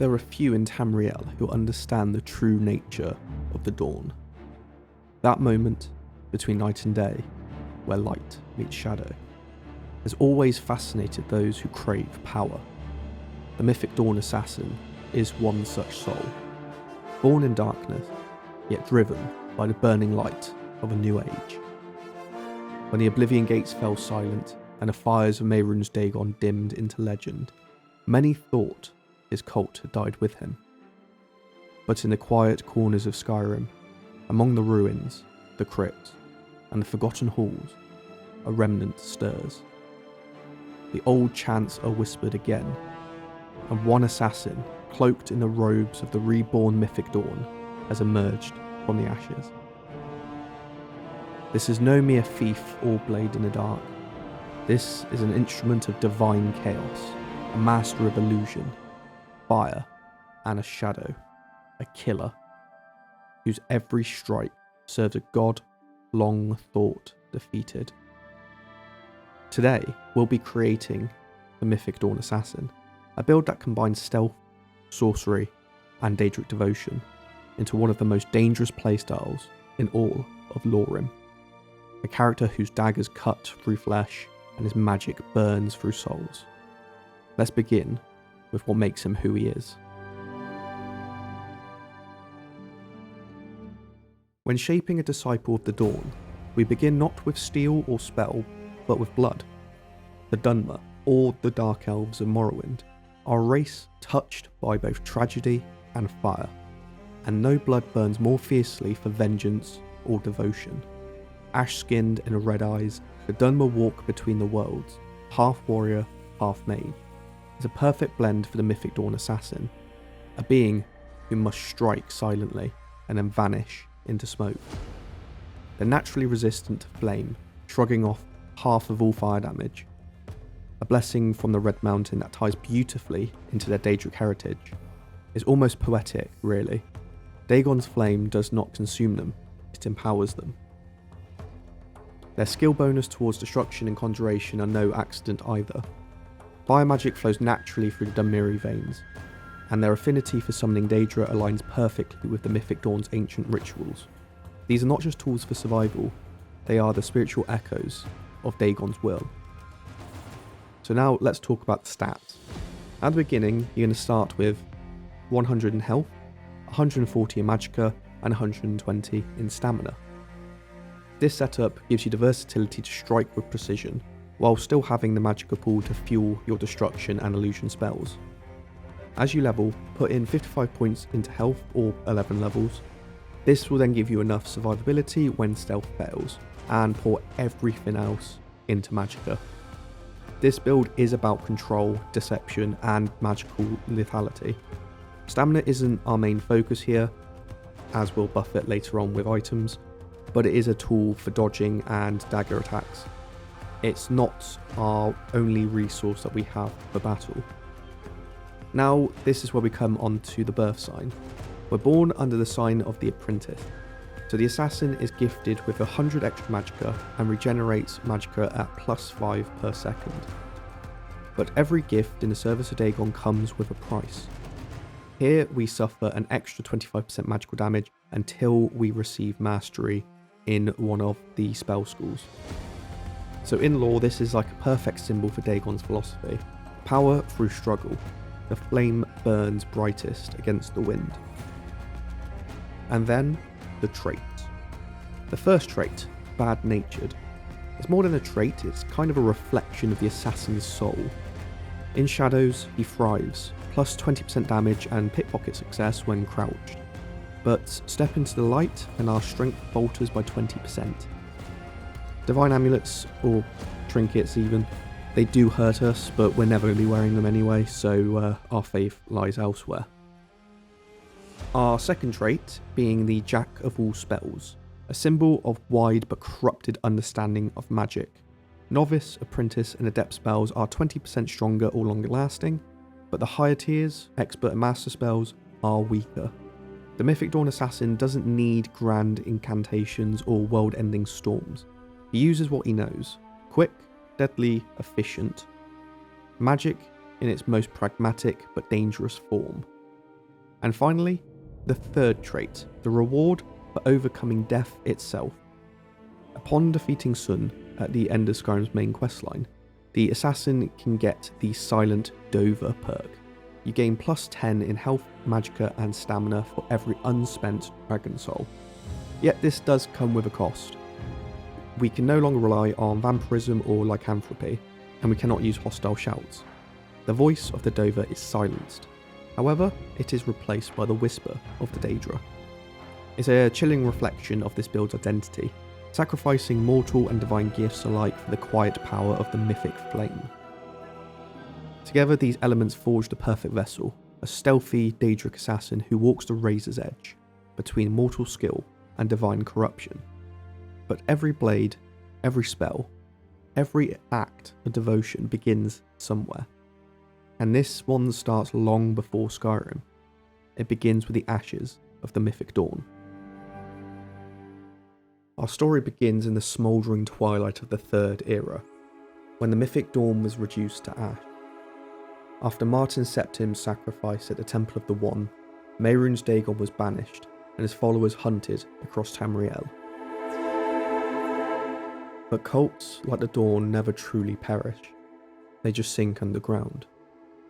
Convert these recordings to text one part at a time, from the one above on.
there are few in Tamriel who understand the true nature of the dawn. That moment between night and day, where light meets shadow, has always fascinated those who crave power. The Mythic Dawn Assassin is one such soul, born in darkness, yet driven by the burning light of a new age. When the Oblivion gates fell silent and the fires of Mehrunes Dagon dimmed into legend, many thought his cult had died with him. But in the quiet corners of Skyrim, among the ruins, the crypts, and the forgotten halls, a remnant stirs. The old chants are whispered again, and one assassin, cloaked in the robes of the reborn Mythic Dawn, has emerged from the ashes. This is no mere thief or blade in the dark. This is an instrument of divine chaos, a master of illusion, fire, and a shadow, a killer, whose every strike serves a god long thought defeated. Today, we'll be creating the Mythic Dawn Assassin, a build that combines stealth, sorcery, and Daedric devotion into one of the most dangerous playstyles in all of Lorerim. A character whose daggers cut through flesh and his magic burns through souls. Let's begin with what makes him who he is. When shaping a disciple of the Dawn, we begin not with steel or spell, but with blood. The Dunmer, or the Dark Elves of Morrowind, are a race touched by both tragedy and fire, and no blood burns more fiercely for vengeance or devotion. Ash-skinned and red eyes, the Dunmer walk between the worlds, half warrior, half mage, is a perfect blend for the Mythic Dawn Assassin, a being who must strike silently and then vanish into smoke. They're naturally resistant to flame, shrugging off half of all fire damage, a blessing from the Red Mountain that ties beautifully into their Daedric heritage. It's almost poetic, really. Dagon's flame does not consume them, it empowers them. Their skill bonus towards destruction and conjuration are no accident either. Fire magic flows naturally through the Dunmeri veins, and their affinity for summoning Daedra aligns perfectly with the Mythic Dawn's ancient rituals. These are not just tools for survival, they are the spiritual echoes of Dagon's will. So now let's talk about the stats. At the beginning, you're going to start with 100 in health, 140 in magicka, and 120 in stamina. This setup gives you the versatility to strike with precision, while still having the magicka pool to fuel your destruction and illusion spells. As you level, put in 55 points into health, or 11 levels. This will then give you enough survivability when stealth fails, and pour everything else into magicka. This build is about control, deception, and magical lethality. Stamina isn't our main focus here, as we'll buff it later on with items, but it is a tool for dodging and dagger attacks. It's not our only resource that we have for battle. Now, this is where we come on to the Birthsign. We're born under the sign of the Apprentice, so the Assassin is gifted with 100 extra magicka and regenerates magicka at +5 per second. But every gift in the service of Dagon comes with a price. Here we suffer an extra 25% magical damage until we receive mastery in one of the spell schools. So in lore, this is like a perfect symbol for Dagon's philosophy. Power through struggle. The flame burns brightest against the wind. And then, the traits. The first trait, bad-natured. It's more than a trait, it's kind of a reflection of the assassin's soul. In shadows, he thrives, plus 20% damage and pickpocket success when crouched. But step into the light and our strength falters by 20%. Divine amulets, or trinkets even, they do hurt us, but we're never going to be wearing them anyway, so our faith lies elsewhere. Our second trait being the Jack of all spells, a symbol of wide but corrupted understanding of magic. Novice, apprentice and adept spells are 20% stronger or longer lasting, but the higher tiers, expert and master spells, are weaker. The Mythic Dawn Assassin doesn't need grand incantations or world-ending storms. He uses what he knows. Quick, deadly, efficient. Magic in its most pragmatic but dangerous form. And finally, the third trait, the reward for overcoming death itself. Upon defeating Sun at the end of Skyrim's main questline, the assassin can get the Silent Dover perk. You gain plus 10 in health, magicka and stamina for every unspent dragon soul. Yet this does come with a cost. We can no longer rely on vampirism or lycanthropy, and we cannot use hostile shouts. The voice of the Dover is silenced. However, it is replaced by the whisper of the Daedra. It's a chilling reflection of this build's identity, sacrificing mortal and divine gifts alike for the quiet power of the mythic flame. Together, these elements forge the perfect vessel, a stealthy Daedric assassin who walks the razor's edge between mortal skill and divine corruption. But every blade, every spell, every act of devotion begins somewhere. And this one starts long before Skyrim. It begins with the ashes of the Mythic Dawn. Our story begins in the smouldering twilight of the Third Era, when the Mythic Dawn was reduced to ash. After Martin Septim's sacrifice at the Temple of the One, Mehrunes Dagon was banished and his followers hunted across Tamriel. But cults like the Dawn never truly perish. They just sink underground,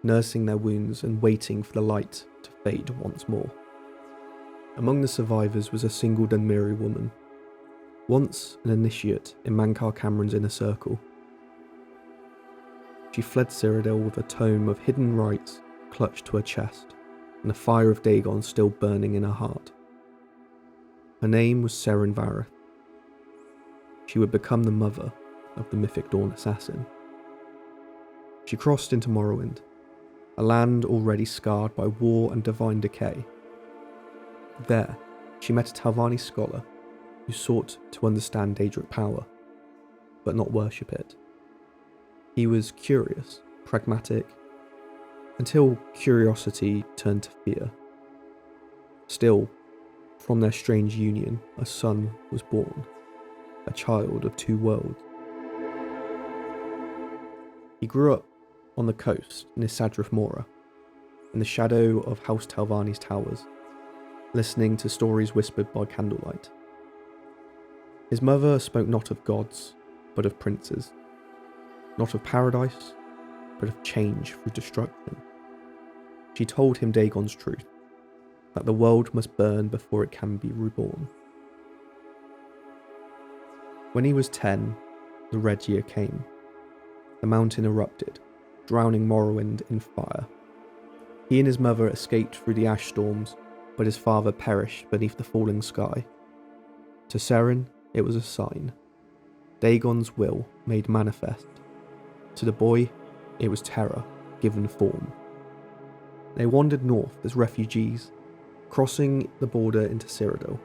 nursing their wounds and waiting for the light to fade once more. Among the survivors was a single Dunmeri woman, once an initiate in Mankar Cameron's inner circle. She fled Cyrodiil with a tome of hidden rites clutched to her chest, and the fire of Dagon still burning in her heart. Her name was Seren Vareth. She would become the mother of the Mythic Dawn Assassin. She crossed into Morrowind, a land already scarred by war and divine decay. There, she met a Telvanni scholar who sought to understand Daedric power, but not worship it. He was curious, pragmatic, until curiosity turned to fear. Still, from their strange union, a son was born, a child of two worlds. He grew up on the coast near Sadrith Mora, in the shadow of House Telvanni's towers, listening to stories whispered by candlelight. His mother spoke not of gods, but of princes. Not of paradise, but of change through destruction. She told him Dagon's truth, that the world must burn before it can be reborn. When he was 10, the Red Year came. The mountain erupted, drowning Morrowind in fire. He and his mother escaped through the ash storms, but his father perished beneath the falling sky. To Seren, it was a sign. Dagon's will made manifest. To the boy, it was terror given form. They wandered north as refugees, crossing the border into Cyrodiil,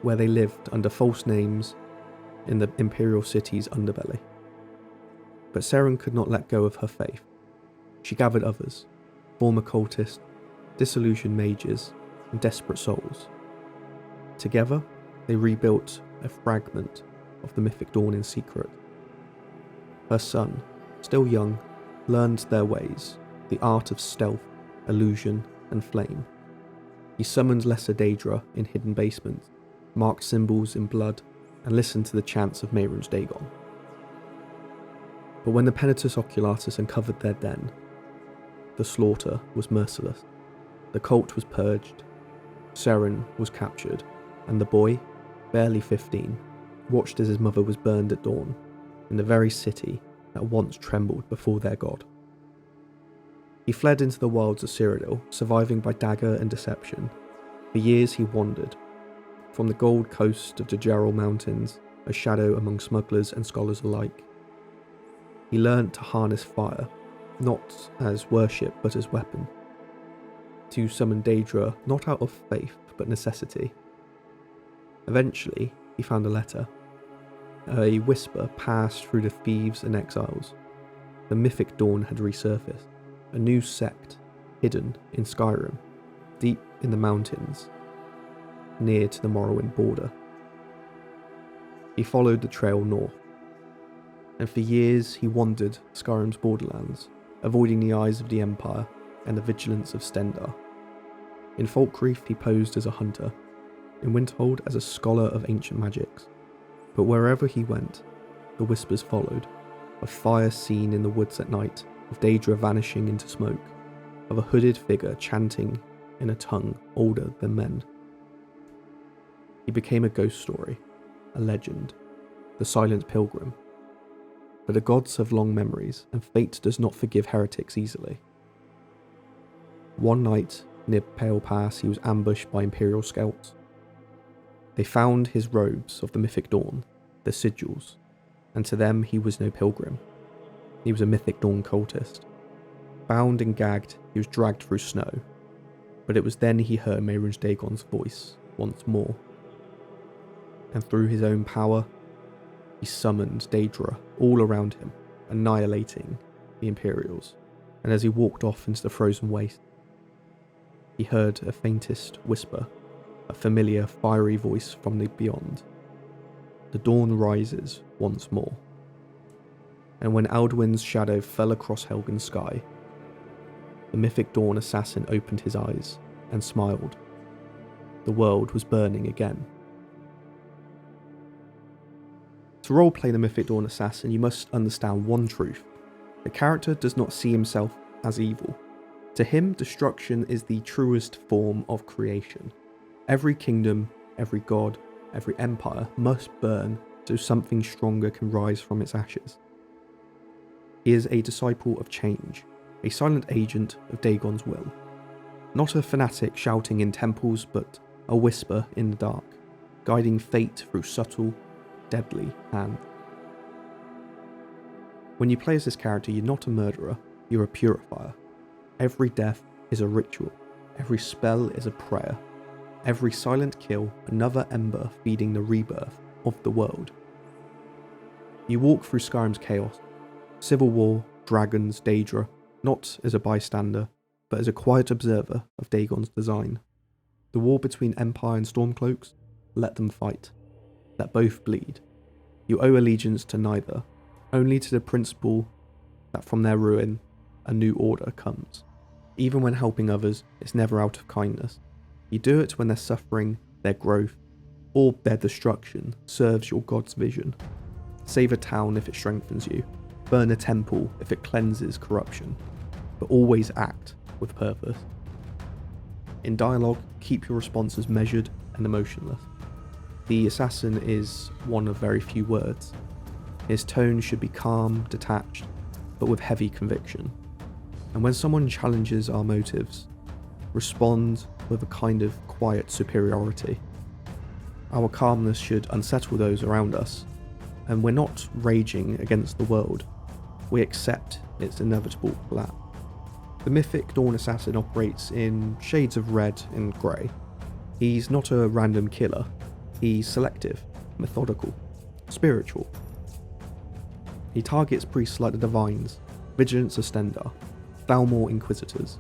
where they lived under false names in the Imperial city's underbelly. But Seren could not let go of her faith. She gathered others, former cultists, disillusioned mages, and desperate souls. Together, they rebuilt a fragment of the Mythic Dawn in secret. Her son, still young, learned their ways, the art of stealth, illusion, and flame. He summoned lesser Daedra in hidden basements, marked symbols in blood, and listened to the chants of Mehrunes Dagon. But when the Penitus Oculatus uncovered their den, the slaughter was merciless. The cult was purged, Seren was captured, and the boy, barely 15, watched as his mother was burned at dawn, in the very city that once trembled before their god. He fled into the wilds of Cyrodiil, surviving by dagger and deception. For years he wandered, from the gold coast of the Geralt Mountains, a shadow among smugglers and scholars alike. He learnt to harness fire, not as worship but as weapon, to summon Daedra not out of faith but necessity. Eventually, he found a letter. A whisper passed through the thieves and exiles. The Mythic Dawn had resurfaced, a new sect hidden in Skyrim, deep in the mountains, near to the Morrowind border. He followed the trail north, and for years he wandered Skyrim's borderlands, avoiding the eyes of the Empire and the vigilance of Stendarr. In Falkreath he posed as a hunter, in Winterhold as a scholar of ancient magics. But wherever he went, the whispers followed, of fire seen in the woods at night, of Daedra vanishing into smoke, of a hooded figure chanting in a tongue older than men. He became a ghost story, a legend, the silent pilgrim. But the gods have long memories, and fate does not forgive heretics easily. One night, near Pale Pass, he was ambushed by Imperial scouts. They found his robes of the Mythic Dawn, the sigils, and to them he was no pilgrim. He was a Mythic Dawn cultist. Bound and gagged, he was dragged through snow, but it was then he heard Mehrunes Dagon's voice once more. And through his own power, he summoned Daedra all around him, annihilating the Imperials. And as he walked off into the frozen waste, he heard a faintest whisper, a familiar fiery voice from the beyond. The dawn rises once more. And when Alduin's shadow fell across Helgen's sky, the Mythic Dawn Assassin opened his eyes and smiled. The world was burning again. To roleplay the Mythic Dawn Assassin, you must understand one truth. The character does not see himself as evil. To him, destruction is the truest form of creation. Every kingdom, every god, every empire must burn so something stronger can rise from its ashes. He is a disciple of change, a silent agent of Dagon's will. Not a fanatic shouting in temples, but a whisper in the dark, guiding fate through subtle, deadly hands. When you play as this character, you're not a murderer, you're a purifier. Every death is a ritual, every spell is a prayer, every silent kill another ember feeding the rebirth of the world. You walk through Skyrim's chaos, civil war, dragons, Daedra, not as a bystander, but as a quiet observer of Dagon's design. The war between Empire and Stormcloaks, let them fight. Let both bleed. You owe allegiance to neither, only to the principle that from their ruin, a new order comes. Even when helping others, it's never out of kindness. You do it when their suffering, their growth, or their destruction serves your god's vision. Save a town if it strengthens you. Burn a temple if it cleanses corruption. But always act with purpose. In dialogue, keep your responses measured and emotionless. The assassin is one of very few words. His tone should be calm, detached, but with heavy conviction. And when someone challenges our motives, respond with a kind of quiet superiority. Our calmness should unsettle those around us, and we're not raging against the world. We accept its inevitable collapse. The Mythic Dawn Assassin operates in shades of red and grey. He's not a random killer. He's selective, methodical, spiritual. He targets priests like the Divines, Vigilance Ostenda, Thalmor Inquisitors,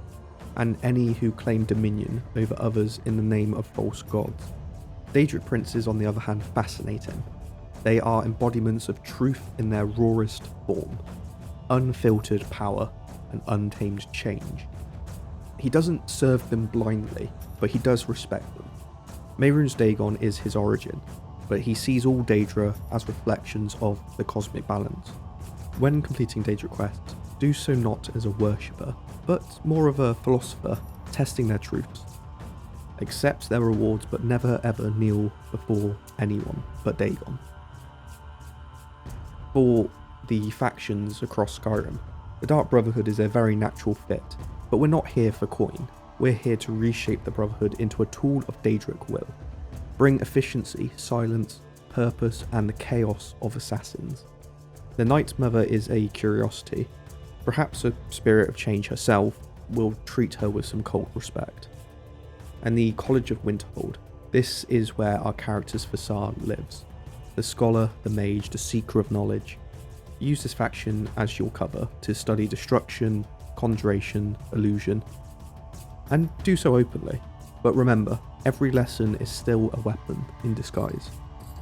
and any who claim dominion over others in the name of false gods. Daedric princes, on the other hand, fascinate him. They are embodiments of truth in their rawest form, unfiltered power and untamed change. He doesn't serve them blindly, but he does respect them. Mehrunes Dagon is his origin, but he sees all Daedra as reflections of the cosmic balance. When completing Daedric quests, do so not as a worshipper, but more of a philosopher testing their truths. Accept their rewards, but never ever kneel before anyone but Dagon. For the factions across Skyrim, the Dark Brotherhood is a very natural fit, but we're not here for coin. We're here to reshape the Brotherhood into a tool of Daedric will. Bring efficiency, silence, purpose, and the chaos of assassins. The Night Mother is a curiosity. Perhaps a spirit of change herself will treat her with some cold respect. And the College of Winterhold. This is where our character's facade lives. The scholar, the mage, the seeker of knowledge. Use this faction as your cover to study destruction, conjuration, illusion, and do so openly. But remember, every lesson is still a weapon in disguise.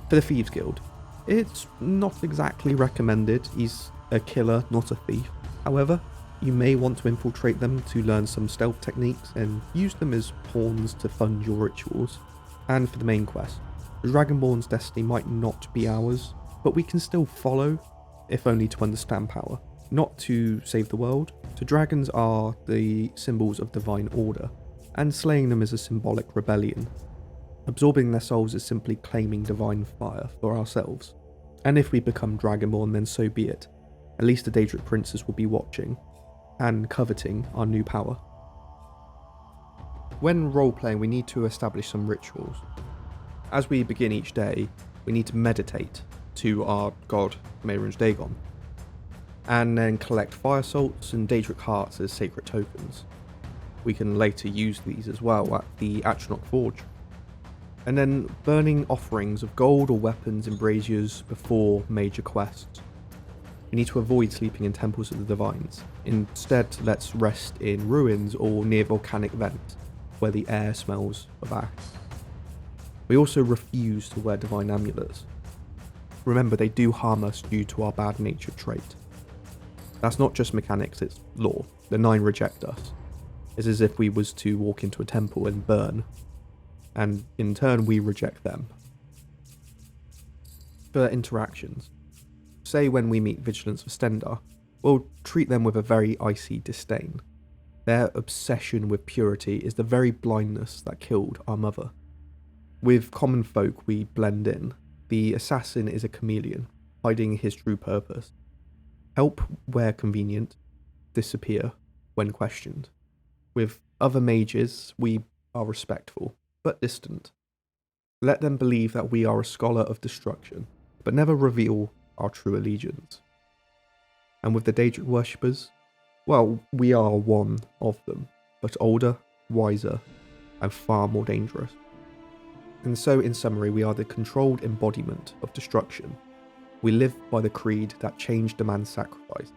For the Thieves Guild, it's not exactly recommended. He's a killer, not a thief. However, You may want to infiltrate them to learn some stealth techniques and use them as pawns to fund your rituals. And for the main quest, the Dragonborn's destiny might not be ours, but we can still follow, if only to understand power. Not to save the world. So dragons are the symbols of divine order, and slaying them is a symbolic rebellion. Absorbing their souls is simply claiming divine fire for ourselves. And if we become Dragonborn, then so be it. At least the Daedric princes will be watching and coveting our new power. When roleplaying, we need to establish some rituals. As we begin each day, we need to meditate to our god Mehrunes Dagon, and then collect fire salts and Daedric hearts as sacred tokens. We can later use these as well at the Atronach Forge. And then burning offerings of gold or weapons and braziers before major quests. We need to avoid sleeping in temples of the divines. Instead, let's rest in ruins or near volcanic vents where the air smells of ash. We also refuse to wear divine amulets. Remember, they do harm us due to our bad nature trait. That's not just mechanics, it's law. The 9 reject us. It's as if we was to walk into a temple and burn, and in turn we reject them. For interactions, say when we meet Vigilance for Stendarr, we'll treat them with a very icy disdain. Their obsession with purity is the very blindness that killed our mother. With common folk we blend in. The assassin is a chameleon, hiding his true purpose. Help where convenient, disappear when questioned. With other mages, we are respectful, but distant. Let them believe that we are a scholar of destruction, but never reveal our true allegiance. And with the Daedric worshippers, well, we are one of them, but older, wiser, and far more dangerous. And so, in summary, we are the controlled embodiment of destruction. We live by the creed that change demands sacrifice.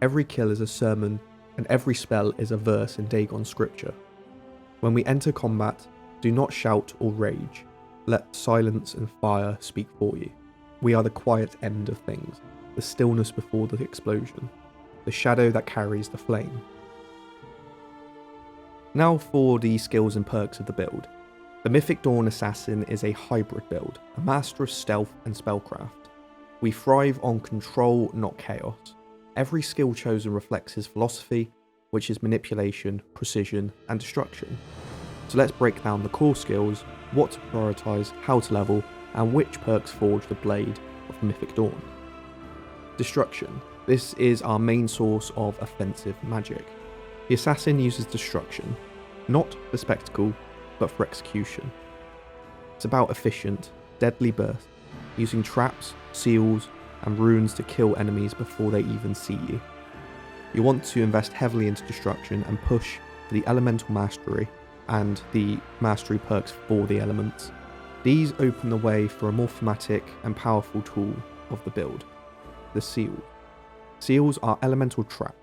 Every kill is a sermon, and every spell is a verse in Dagon scripture. When we enter combat, do not shout or rage. Let silence and fire speak for you. We are the quiet end of things, the stillness before the explosion, the shadow that carries the flame. Now for the skills and perks of the build. The Mythic Dawn Assassin is a hybrid build, a master of stealth and spellcraft. We thrive on control, not chaos. Every skill chosen reflects his philosophy, which is manipulation, precision, and destruction. So let's break down the core skills, what to prioritise, how to level, and which perks forge the blade of Mythic Dawn. Destruction. This is our main source of offensive magic. The assassin uses destruction, not for spectacle, but for execution. It's about efficient, deadly burst, using traps, seals, and runes to kill enemies before they even see you. You want to invest heavily into destruction and push for the elemental mastery and the mastery perks for the elements. These open the way for a more thematic and powerful tool of the build, the seal. Seals are elemental traps.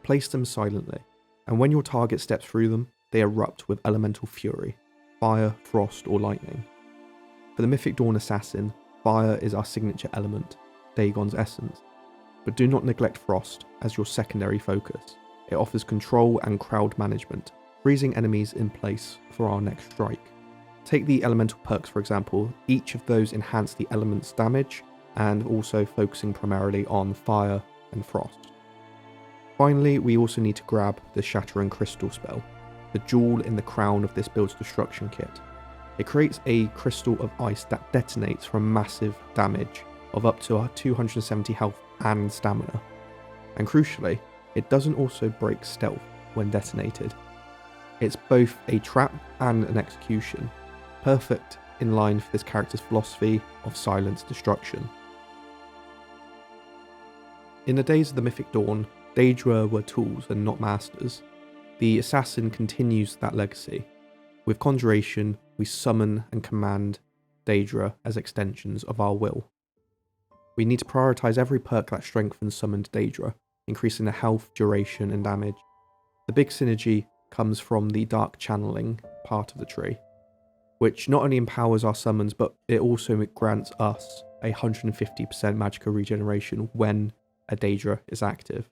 Place them silently, and when your target steps through them, they erupt with elemental fury, fire, frost, or lightning. For the Mythic Dawn Assassin, fire is our signature element, Dagon's essence, but do not neglect frost as your secondary focus. It offers control and crowd management, freezing enemies in place for our next strike. Take the elemental perks for example, each of those enhance the element's damage and also focusing primarily on fire and frost. Finally, we also need to grab the Shattering Crystal spell, the jewel in the crown of this build's destruction kit. It creates a crystal of ice that detonates from massive damage of up to 270 health and stamina. And crucially, it doesn't also break stealth when detonated. It's both a trap and an execution, perfect in line for this character's philosophy of silent destruction. In the days of the Mythic Dawn, Daedra were tools and not masters. The assassin continues that legacy. With Conjuration, we summon and command Daedra as extensions of our will. We need to prioritise every perk that strengthens summoned Daedra, increasing the health, duration, and damage. The big synergy comes from the dark channeling part of the tree, which not only empowers our summons, but it also grants us 150% magical regeneration when a Daedra is active.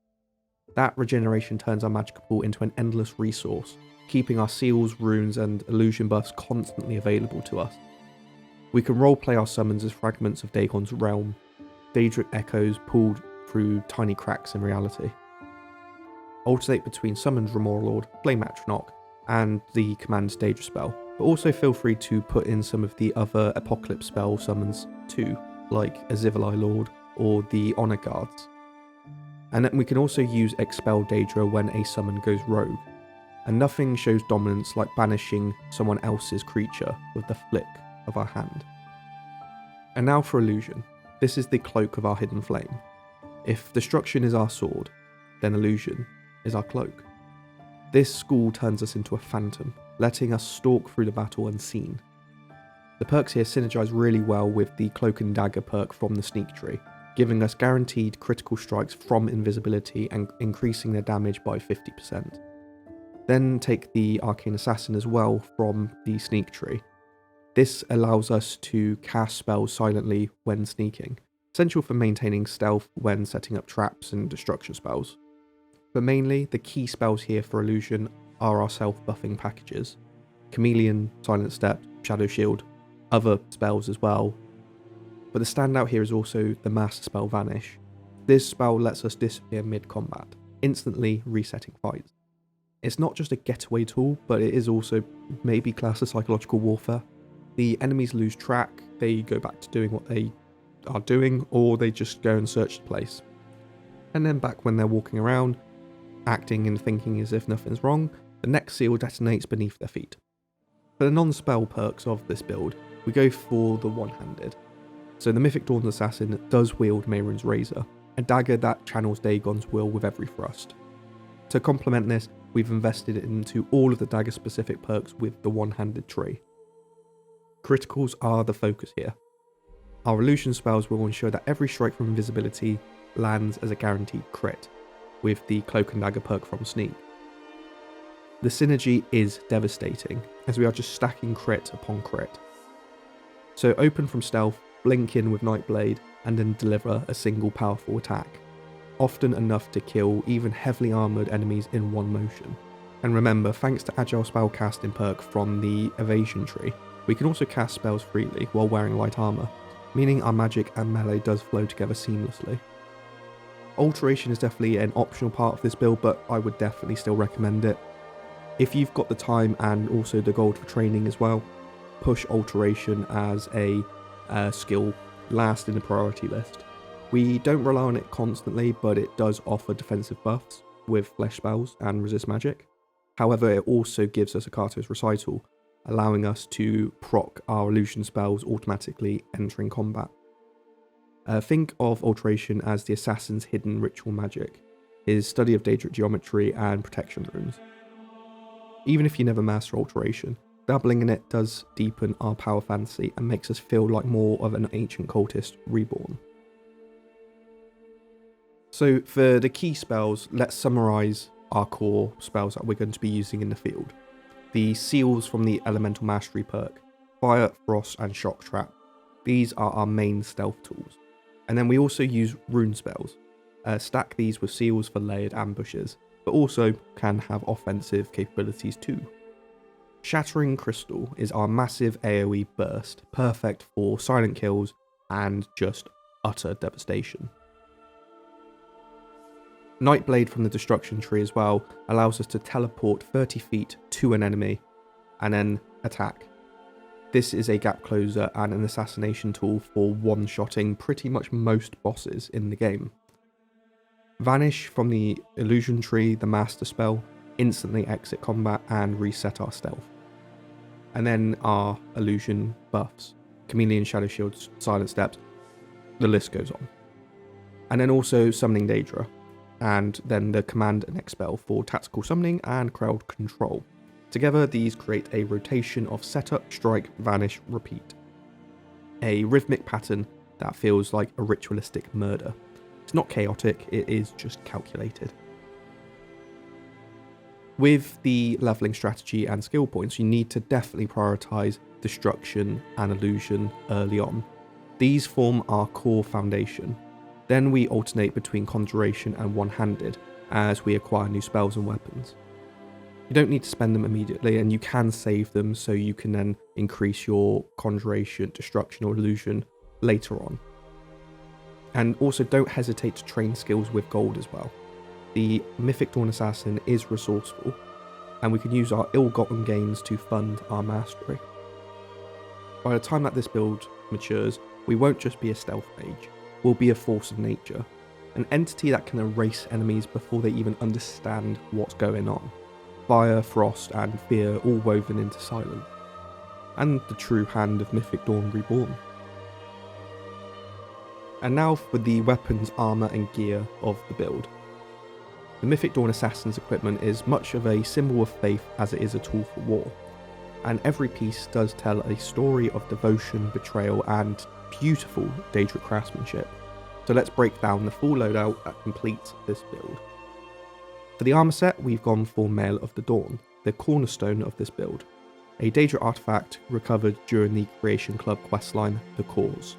That regeneration turns our magic pool into an endless resource, keeping our seals, runes, and illusion buffs constantly available to us. We can roleplay our summons as fragments of Dagon's realm, Daedric echoes pulled through tiny cracks in reality. Alternate between summons Armour Lord, Flame Atronach, and the command Daedric spell, but also feel free to put in some of the other Apocalypse spell summons too, like Azivali Lord or the Honor Guards. And then we can also use Expel Daedra when a summon goes rogue, and nothing shows dominance like banishing someone else's creature with the flick of our hand. And now for illusion. This is the cloak of our hidden flame. If destruction is our sword, then illusion is our cloak. This school turns us into a phantom, letting us stalk through the battle unseen. The perks here synergize really well with the cloak and dagger perk from the sneak tree, giving us guaranteed critical strikes from invisibility and increasing their damage by 50%. Then take the arcane assassin as well from the sneak tree. This allows us to cast spells silently when sneaking, essential for maintaining stealth when setting up traps and destruction spells. But mainly, the key spells here for illusion are our self-buffing packages: Chameleon, Silent Step, Shadow Shield, other spells as well. But the standout here is also the master spell Vanish. This spell lets us disappear mid-combat, instantly resetting fights. It's not just a getaway tool, but it is also maybe classed as psychological warfare. The enemies lose track, they go back to doing what they are doing, or they just go and search the place. And then back when they're walking around, acting and thinking as if nothing's wrong, the next seal detonates beneath their feet. For the non-spell perks of this build, we go for the one-handed. So the Mythic Dawn Assassin does wield Mehrunes Razor, a dagger that channels Dagon's will with every thrust. To complement this, we've invested into all of the dagger-specific perks with the one-handed tree. Criticals are the focus here. Our illusion spells will ensure that every strike from invisibility lands as a guaranteed crit, with the cloak and dagger perk from sneak. The synergy is devastating, as we are just stacking crit upon crit. So open from stealth, blink in with Nightblade, and then deliver a single powerful attack, often enough to kill even heavily armoured enemies in one motion. And remember, thanks to agile spell casting perk from the evasion tree, we can also cast spells freely while wearing light armour, meaning our magic and melee does flow together seamlessly. Alteration is definitely an optional part of this build, but I would definitely still recommend it. If you've got the time and also the gold for training as well, push Alteration as a skill last in the priority list. We don't rely on it constantly, but it does offer defensive buffs with flesh spells and resist magic. However, it also gives us a Kato's Recital, allowing us to proc our illusion spells automatically entering combat. Think of Alteration as the assassin's hidden ritual magic, his study of Daedric geometry and protection runes. Even if you never master Alteration, dabbling in it does deepen our power fantasy and makes us feel like more of an ancient cultist reborn. So for the key spells, let's summarise our core spells that we're going to be using in the field. The seals from the Elemental Mastery perk, Fire, Frost and Shock Trap. These are our main stealth tools. And then we also use rune spells. Stack these with seals for layered ambushes, but also can have offensive capabilities too. Shattering Crystal is our massive AoE burst, perfect for silent kills and just utter devastation. Nightblade from the Destruction Tree as well allows us to teleport 30 feet to an enemy and then attack. This is a gap closer and an assassination tool for one-shotting pretty much most bosses in the game. Vanish from the Illusion Tree, the master spell, instantly exit combat and reset our stealth. And then our illusion buffs, Chameleon, Shadow Shields, Silent Steps, the list goes on. And then also Summoning Daedra, and then the Command and Expel for tactical summoning and crowd control. Together, these create a rotation of setup, strike, vanish, repeat. A rhythmic pattern that feels like a ritualistic murder. It's not chaotic, it is just calculated. With the leveling strategy and skill points, you need to definitely prioritise destruction and illusion early on. These form our core foundation. Then we alternate between conjuration and one-handed, as we acquire new spells and weapons. You don't need to spend them immediately, and you can save them so you can then increase your Conjuration, Destruction or Illusion later on. And also don't hesitate to train skills with gold as well. The Mythic Dawn Assassin is resourceful, and we can use our ill-gotten gains to fund our mastery. By the time that this build matures, we won't just be a stealth mage, we'll be a force of nature, an entity that can erase enemies before they even understand what's going on. Fire, frost and fear all woven into silence, and the true hand of Mythic Dawn reborn. And now for the weapons, armour and gear of the build. The Mythic Dawn Assassin's equipment is much of a symbol of faith as it is a tool for war, and every piece does tell a story of devotion, betrayal and beautiful Daedric craftsmanship. So let's break down the full loadout that completes this build. For the armour set, we've gone for Mail of the Dawn, the cornerstone of this build, a Daedric artifact recovered during the Creation Club questline The Cause.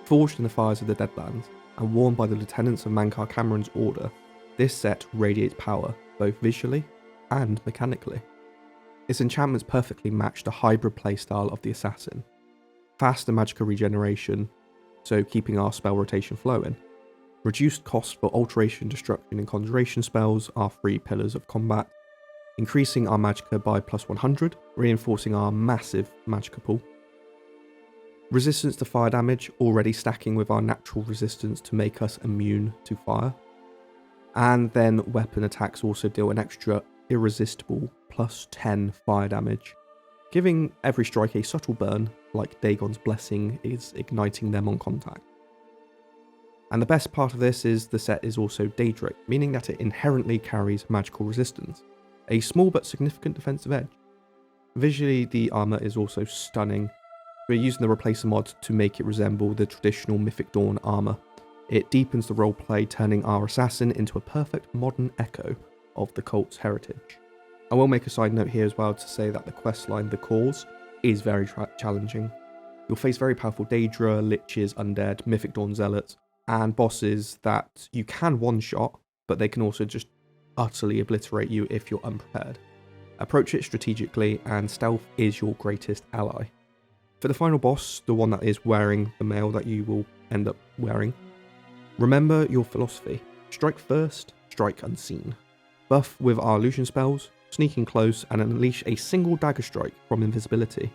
Forged in the fires of the Deadlands and worn by the lieutenants of Mankar Cameron's order, this set radiates power both visually and mechanically. Its enchantments perfectly match the hybrid playstyle of the assassin. Faster magical regeneration, so keeping our spell rotation flowing. Reduced cost for alteration, destruction and conjuration spells are 3 pillars of combat. Increasing our magicka by plus 100, reinforcing our massive magicka pool. Resistance to fire damage, already stacking with our natural resistance to make us immune to fire. And then weapon attacks also deal an extra irresistible plus 10 fire damage, giving every strike a subtle burn, like Dagon's blessing is igniting them on contact. And the best part of this is the set is also Daedric, meaning that it inherently carries magical resistance, a small but significant defensive edge. Visually, the armour is also stunning. We're using the Replacer mod to make it resemble the traditional Mythic Dawn armour. It deepens the roleplay, turning our assassin into a perfect modern echo of the cult's heritage. I will make a side note here as well to say that the questline The Cause is very challenging. You'll face very powerful Daedra, Liches, Undead, Mythic Dawn Zealots, and bosses that you can one-shot, but they can also just utterly obliterate you if you're unprepared. Approach it strategically, and stealth is your greatest ally. For the final boss, the one that is wearing the mail that you will end up wearing, remember your philosophy. Strike first, strike unseen. Buff with our illusion spells, sneak in close and unleash a single dagger strike from invisibility.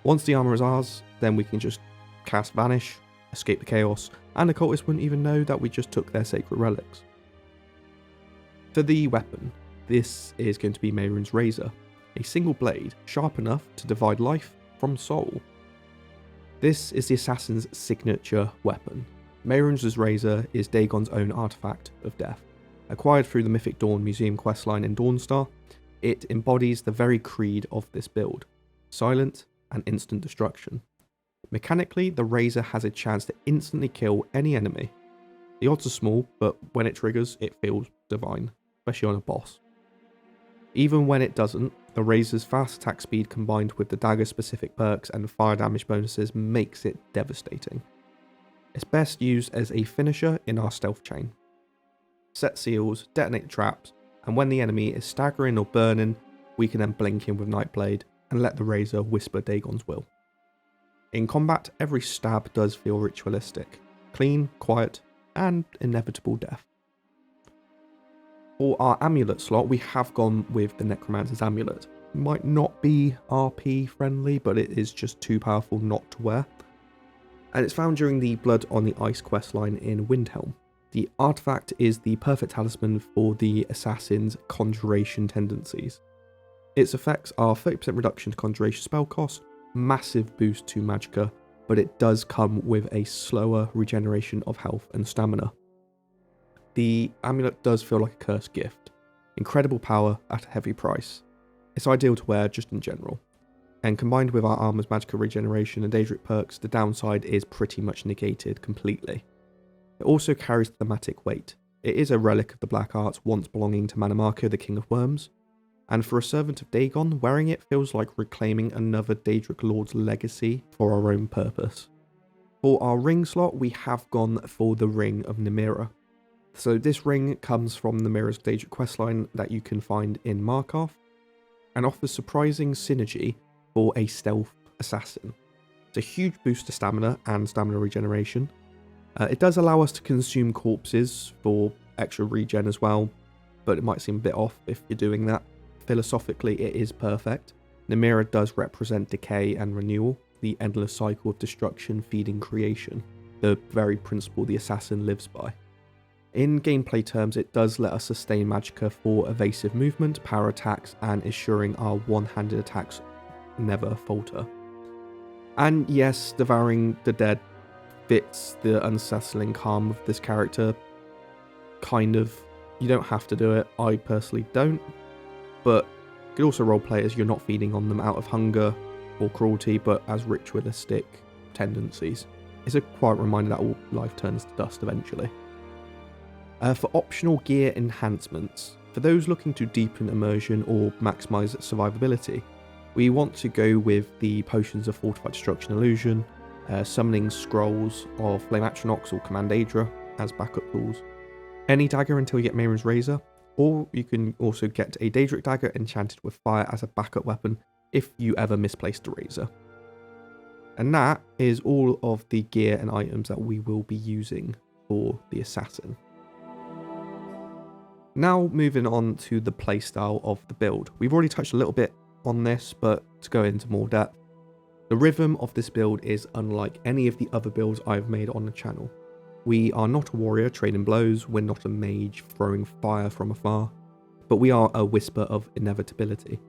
Once the armour is ours, then we can just cast Vanish, escape the chaos, and the cultists wouldn't even know that we just took their sacred relics. For the weapon, this is going to be Mehrunes Razor, a single blade sharp enough to divide life from soul. This is the assassin's signature weapon. Mehrunes' Razor is Dagon's own artifact of death. Acquired through the Mythic Dawn Museum questline in Dawnstar, it embodies the very creed of this build: silent and instant destruction. Mechanically, the Razor has a chance to instantly kill any enemy. The odds are small, but when it triggers, it feels divine, especially on a boss. Even when it doesn't, the Razor's fast attack speed combined with the dagger specific perks and fire damage bonuses makes it devastating. It's best used as a finisher in our stealth chain. Set seals, detonate traps, and when the enemy is staggering or burning, we can then blink in with Nightblade and let the Razor whisper Dagon's will. In combat, every stab does feel ritualistic, clean, quiet, and inevitable death. For our amulet slot, we have gone with the Necromancer's Amulet. It might not be RP friendly, but it is just too powerful not to wear. And it's found during the Blood on the Ice questline in Windhelm. The artifact is the perfect talisman for the assassin's conjuration tendencies. Its effects are 30% reduction to conjuration spell cost, massive boost to magicka, but it does come with a slower regeneration of health and stamina. The amulet does feel like a cursed gift. Incredible power at a heavy price. It's ideal to wear just in general. And combined with our armor's magical regeneration and Daedric perks, the downside is pretty much negated completely. It also carries thematic weight. It is a relic of the Black Arts once belonging to Manamako, the King of Worms, and for a servant of Dagon, wearing it feels like reclaiming another Daedric Lord's legacy for our own purpose. For our ring slot, we have gone for the Ring of Nimira. So this ring comes from the Mirror's Daedric questline that you can find in Markarth, and offers surprising synergy for a stealth assassin. It's a huge boost to stamina and stamina regeneration. It does allow us to consume corpses for extra regen as well, but it might seem a bit off if you're doing that. Philosophically, it is perfect. The mirror does represent decay and renewal, the endless cycle of destruction feeding creation, the very principle the assassin lives by. In gameplay terms, it does let us sustain magicka for evasive movement, power attacks, and ensuring our one-handed attacks never falter. And yes, devouring the dead fits the unsettling calm of this character. Kind of. You don't have to do it. I personally don't. But you could also roleplay as you're not feeding on them out of hunger or cruelty, but as ritualistic tendencies. It's a quiet reminder that all life turns to dust eventually. For optional gear enhancements, for those looking to deepen immersion or maximise survivability, we want to go with the Potions of Fortified Destruction Illusion, Summoning Scrolls of Flame Atronach or Command Daedra as backup tools, any dagger until you get Mehrunes Razor, or you can also get a Daedric dagger enchanted with fire as a backup weapon if you ever misplaced a razor. And that is all of the gear and items that we will be using for the assassin. Now moving on to the playstyle of the build. We've already touched a little bit on this, but to go into more depth, the rhythm of this build is unlike any of the other builds I've made on the channel. We are not a warrior trading blows, we're not a mage throwing fire from afar, but we are a whisper of inevitability,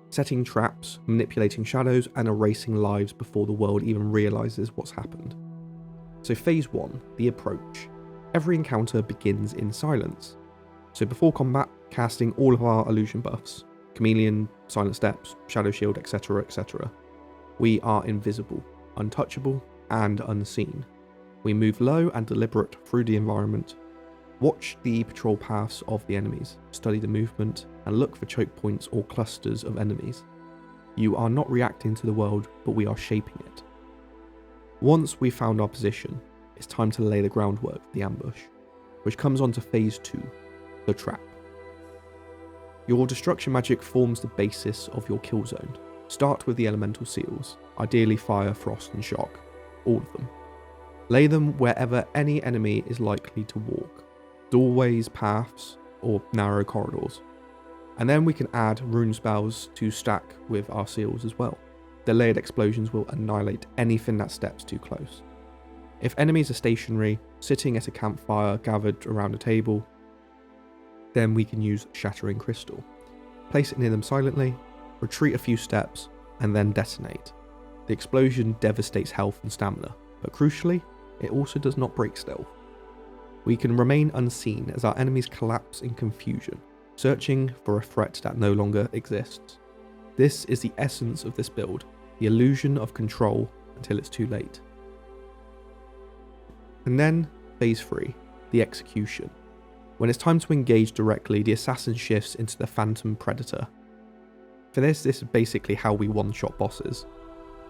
setting traps, manipulating shadows, and erasing lives before the world even realises what's happened. So phase 1, the approach. Every encounter begins in silence. So before combat, casting all of our illusion buffs, Chameleon, Silent Steps, Shadow Shield, etc, etc. We are invisible, untouchable, and unseen. We move low and deliberate through the environment. Watch the patrol paths of the enemies, study the movement, and look for choke points or clusters of enemies. You are not reacting to the world, but we are shaping it. Once we've found our position, it's time to lay the groundwork for the ambush, which comes on to phase 2, the trap. Your destruction magic forms the basis of your kill zone. Start with the elemental seals, ideally fire, frost, and shock, all of them. Lay them wherever any enemy is likely to walk, doorways, paths, or narrow corridors. And then we can add rune spells to stack with our seals as well. The layered explosions will annihilate anything that steps too close. If enemies are stationary, sitting at a campfire gathered around a table, then we can use Shattering Crystal. Place it near them silently, retreat a few steps, and then detonate. The explosion devastates health and stamina, but crucially, it also does not break stealth. We can remain unseen as our enemies collapse in confusion, searching for a threat that no longer exists. This is the essence of this build, the illusion of control until it's too late. And then, phase 3, the execution. When it's time to engage directly, the assassin shifts into the Phantom Predator. For this is basically how we one-shot bosses.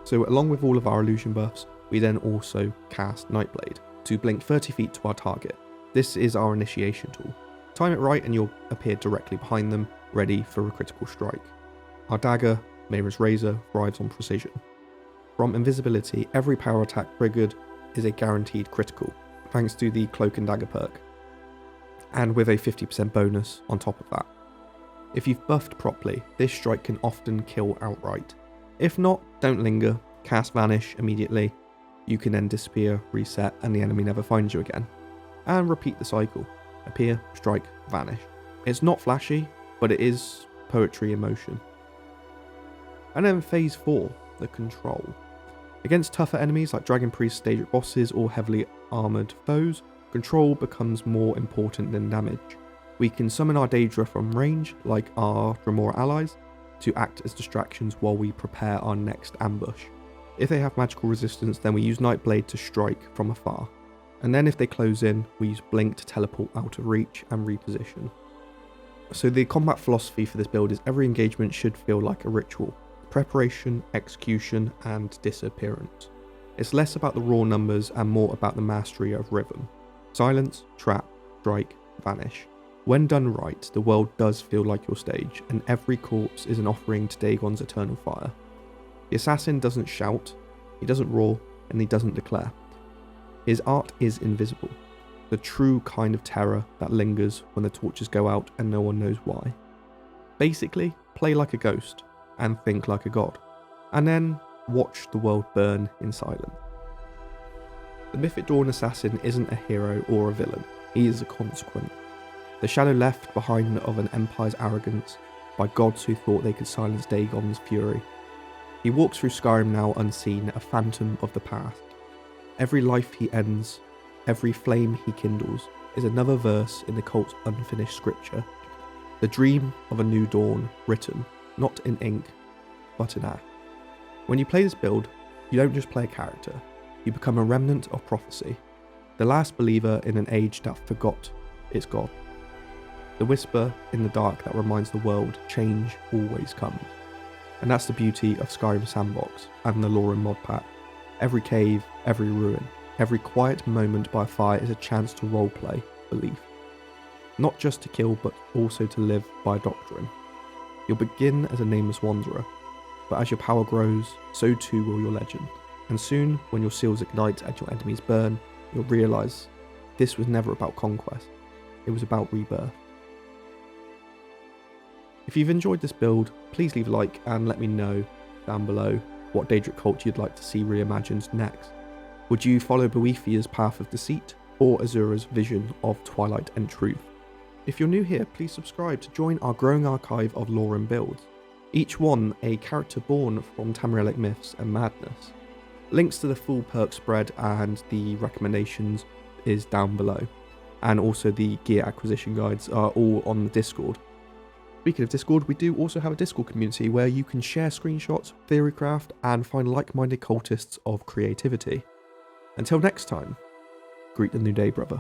So along with all of our illusion buffs, we then also cast Nightblade to blink 30 feet to our target. This is our initiation tool. Time it right and you'll appear directly behind them, ready for a critical strike. Our dagger, Mehrunes Razor, thrives on precision. From invisibility, every power attack triggered is a guaranteed critical, thanks to the Cloak and Dagger perk, and with a 50% bonus on top of that. If you've buffed properly, this strike can often kill outright. If not, don't linger, cast Vanish immediately. You can then disappear, reset, and the enemy never finds you again. And repeat the cycle. Appear, strike, vanish. It's not flashy, but it is poetry in motion. And then phase 4, the control. Against tougher enemies like Dragon Priest, Daedric bosses, or heavily armoured foes, control becomes more important than damage. We can summon our Daedra from range, like our Dremora allies, to act as distractions while we prepare our next ambush. If they have magical resistance, then we use Nightblade to strike from afar. And then if they close in, we use Blink to teleport out of reach and reposition. So the combat philosophy for this build is every engagement should feel like a ritual. Preparation, execution, and disappearance. It's less about the raw numbers and more about the mastery of rhythm. Silence, trap, strike, vanish. When done right, the world does feel like your stage, and every corpse is an offering to Dagon's eternal fire. The assassin doesn't shout, he doesn't roar, and he doesn't declare. His art is invisible, the true kind of terror that lingers when the torches go out and no one knows why. Basically, play like a ghost, and think like a god, and then watch the world burn in silence. The Mythic Dawn Assassin isn't a hero or a villain, he is a consequence. The shadow left behind of an empire's arrogance by gods who thought they could silence Dagon's fury. He walks through Skyrim now unseen, a phantom of the past. Every life he ends, every flame he kindles, is another verse in the cult's unfinished scripture. The dream of a new dawn, written, not in ink, but in act. When you play this build, you don't just play a character, you become a remnant of prophecy, the last believer in an age that forgot its god. The whisper in the dark that reminds the world change always comes. And that's the beauty of Skyrim Sandbox and the Lorerim mod pack. Every cave, every ruin, every quiet moment by a fire is a chance to roleplay belief. Not just to kill, but also to live by doctrine. You'll begin as a nameless wanderer, but as your power grows, so too will your legend. And soon, when your seals ignite and your enemies burn, you'll realise this was never about conquest, it was about rebirth. If you've enjoyed this build, please leave a like and let me know down below what Daedric cult you'd like to see reimagined next. Would you follow Boethiah's path of deceit, or Azura's vision of twilight and truth? If you're new here, please subscribe to join our growing archive of Lorerim builds, each one a character born from Tamrielic myths and madness. Links to the full perk spread and the recommendations is down below, and also the gear acquisition guides are all on the Discord. Speaking of Discord, we do also have a Discord community where you can share screenshots, theorycraft, and find like-minded cultists of creativity. Until next time, greet the new day, brother.